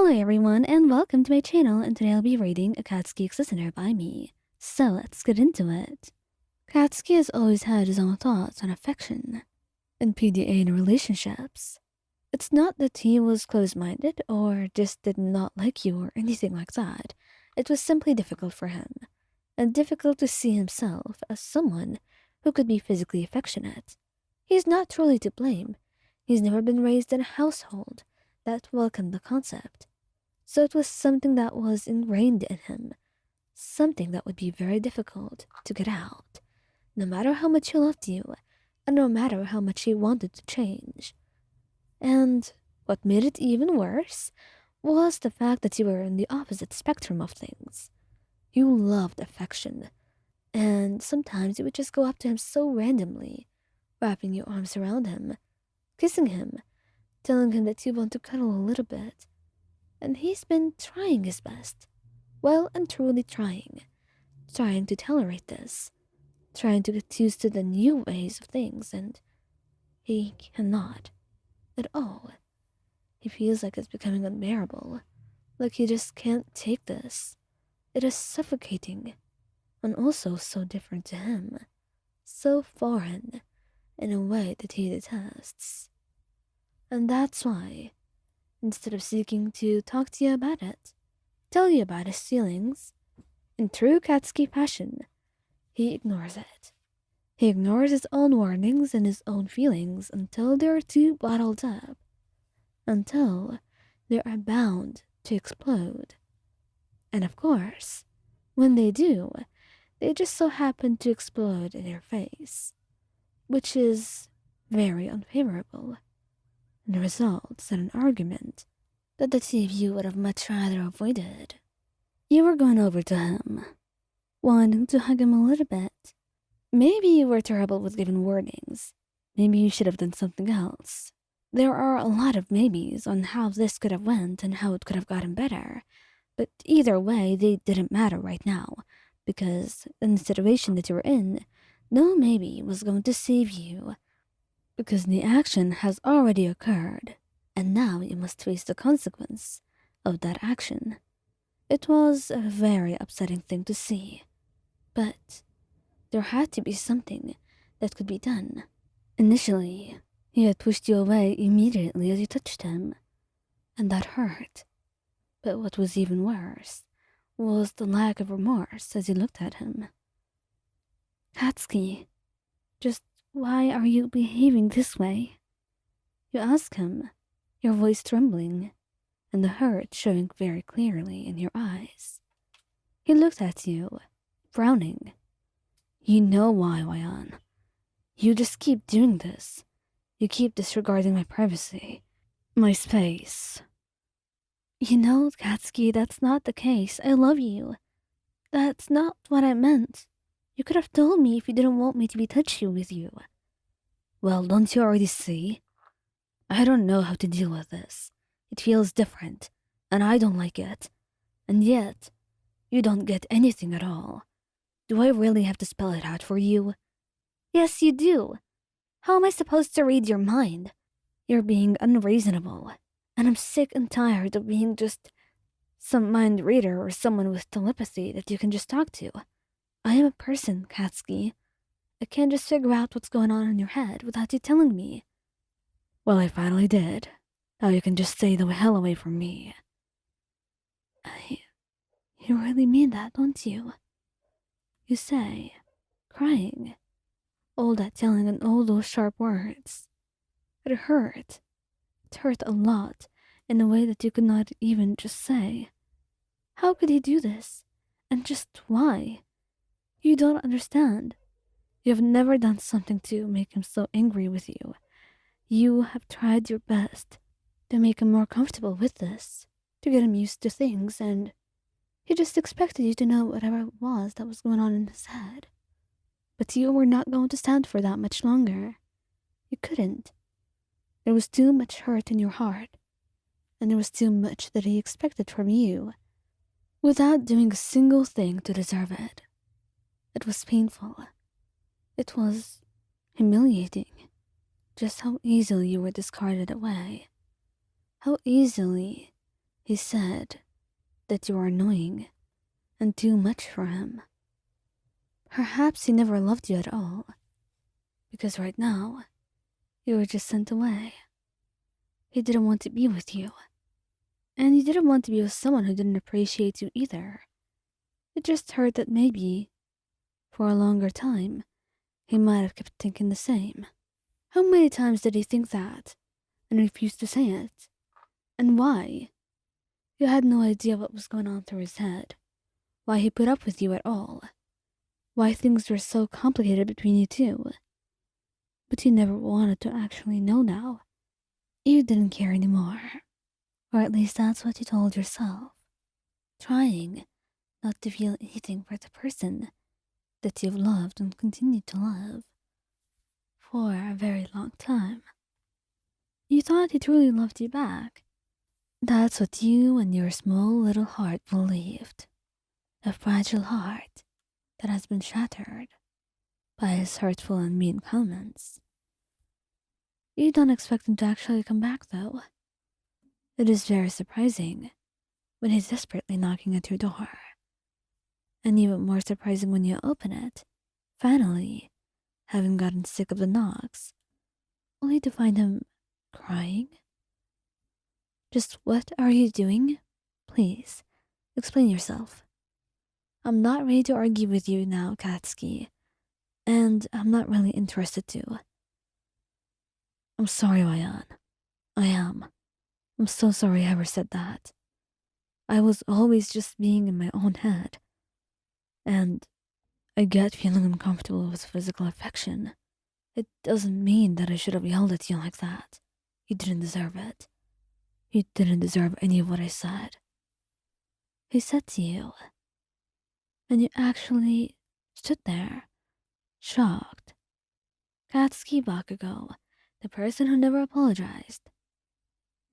Hello everyone and welcome to my channel, and today I'll be reading A Katsuki Listener by me. So let's get into it. Katsuki has always had his own thoughts on affection and PDA in relationships. It's not that he was close-minded or just did not like you or anything like that. It was simply difficult for him, and difficult to see himself as someone who could be physically affectionate. He's not truly to blame. He's never been raised in a household that welcomed the concept. So it was something that was ingrained in him, something that would be very difficult to get out, no matter how much he loved you, and no matter how much he wanted to change. And what made it even worse was the fact that you were in the opposite spectrum of things. You loved affection, and sometimes you would just go up to him so randomly, wrapping your arms around him, kissing him, telling him that you want to cuddle a little bit. And he's been trying his best. Well and truly trying. Trying to tolerate this. Trying to get used to the new ways of things, and he cannot. At all. He feels like it's becoming unbearable. Like he just can't take this. It is suffocating. And also so different to him. So foreign. In a way that he detests. And that's why, instead of seeking to talk to you about it, tell you about his feelings, in true Katsuki fashion, he ignores it. He ignores his own warnings and his own feelings until they are too bottled up, until they are bound to explode. And of course, when they do, they just so happen to explode in your face, which is very unfavorable, and results in an argument that the two of you would have much rather avoided. You were going over to him, wanting to hug him a little bit. Maybe you were terrible with giving warnings. Maybe you should have done something else. There are a lot of maybes on how this could have went and how it could have gotten better. But either way, they didn't matter right now, because in the situation that you were in, no maybe was going to save you. Because the action has already occurred, and now you must face the consequence of that action. It was a very upsetting thing to see, but there had to be something that could be done. Initially, he had pushed you away immediately as you touched him, and that hurt. But what was even worse was the lack of remorse as you looked at him. Katsuki, just why are you behaving this way? You ask him, your voice trembling, and the hurt showing very clearly in your eyes. He looked at you, frowning. You know why, Wayan. You just keep doing this. You keep disregarding my privacy, my space. You know, Katsuki, that's not the case. I love you. That's not what I meant. You could have told me if you didn't want me to be touchy with you. Well, don't you already see? I don't know how to deal with this. It feels different, and I don't like it. And yet, you don't get anything at all. Do I really have to spell it out for you? Yes, you do. How am I supposed to read your mind? You're being unreasonable, and I'm sick and tired of being just some mind reader or someone with telepathy that you can just talk to. I am a person, Katsuki. I can't just figure out what's going on in your head without you telling me. Well, I finally did. Now you can just stay the hell away from me. You really mean that, don't you? You say, crying. All that telling and all those sharp words. It hurt. It hurt a lot in a way that you could not even just say. How could he do this? And just why? You don't understand. You have never done something to make him so angry with you. You have tried your best to make him more comfortable with this, to get him used to things, and he just expected you to know whatever it was that was going on in his head. But you were not going to stand for that much longer. You couldn't. There was too much hurt in your heart, and there was too much that he expected from you, without doing a single thing to deserve it. It was painful. It was humiliating. Just how easily you were discarded away. How easily He said that you were annoying and too much for him. Perhaps he never loved you at all, because right now, you were just sent away. He didn't want to be with you, and you didn't want to be with someone who didn't appreciate you either. It just hurt that maybe, for a longer time, he might have kept thinking the same. How many times did he think that, and refuse to say it? And why? You had no idea what was going on through his head, why he put up with you at all, why things were so complicated between you two. But you never wanted to actually know now. You didn't care anymore. Or at least that's what you told yourself. Trying not to feel anything for the person that you've loved and continued to love for a very long time. You thought he truly loved you back. That's what you and your small little heart believed. A fragile heart that has been shattered by his hurtful and mean comments. You don't expect him to actually come back, though. It is very surprising when he's desperately knocking at your door. And even more surprising when you open it, finally, having gotten sick of the knocks, only to find him crying. Just what are you doing? Please, explain yourself. I'm not ready to argue with you now, Katsuki, and I'm not really interested to. I'm sorry, Ryan. I am. I'm so sorry I ever said that. I was always just being in my own head. And I get feeling uncomfortable with physical affection. It doesn't mean that I should have yelled at you like that. You didn't deserve it. You didn't deserve any of what I said. He said to you. And you actually stood there, shocked. Katsuki Bakugou, the person who never apologized.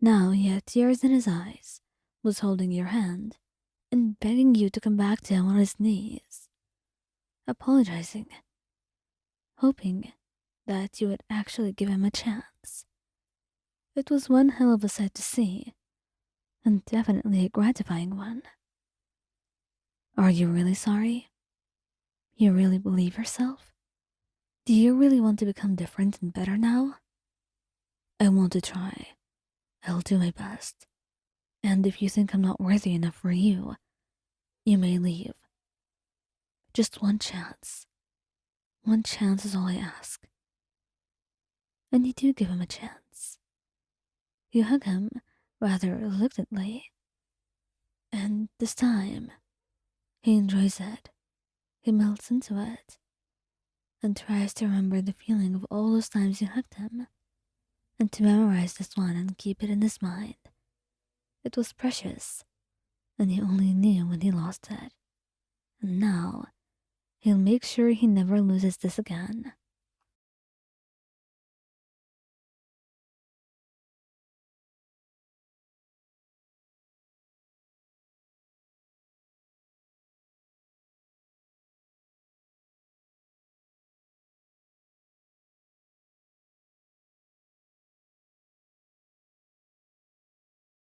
Now he had tears in his eyes, was holding your hand, and begging you to come back to him on his knees. Apologizing. Hoping that you would actually give him a chance. It was one hell of a sight to see, and definitely a gratifying one. Are you really sorry? You really believe yourself? Do you really want to become different and better now? I want to try. I'll do my best. And if you think I'm not worthy enough for you, you may leave. Just one chance. One chance is all I ask. And you do give him a chance. You hug him rather reluctantly. And this time, he enjoys it. He melts into it. And tries to remember the feeling of all those times you hugged him. And to memorize this one and keep it in his mind. It was precious. And he only knew when he lost it. And now, he'll make sure he never loses this again.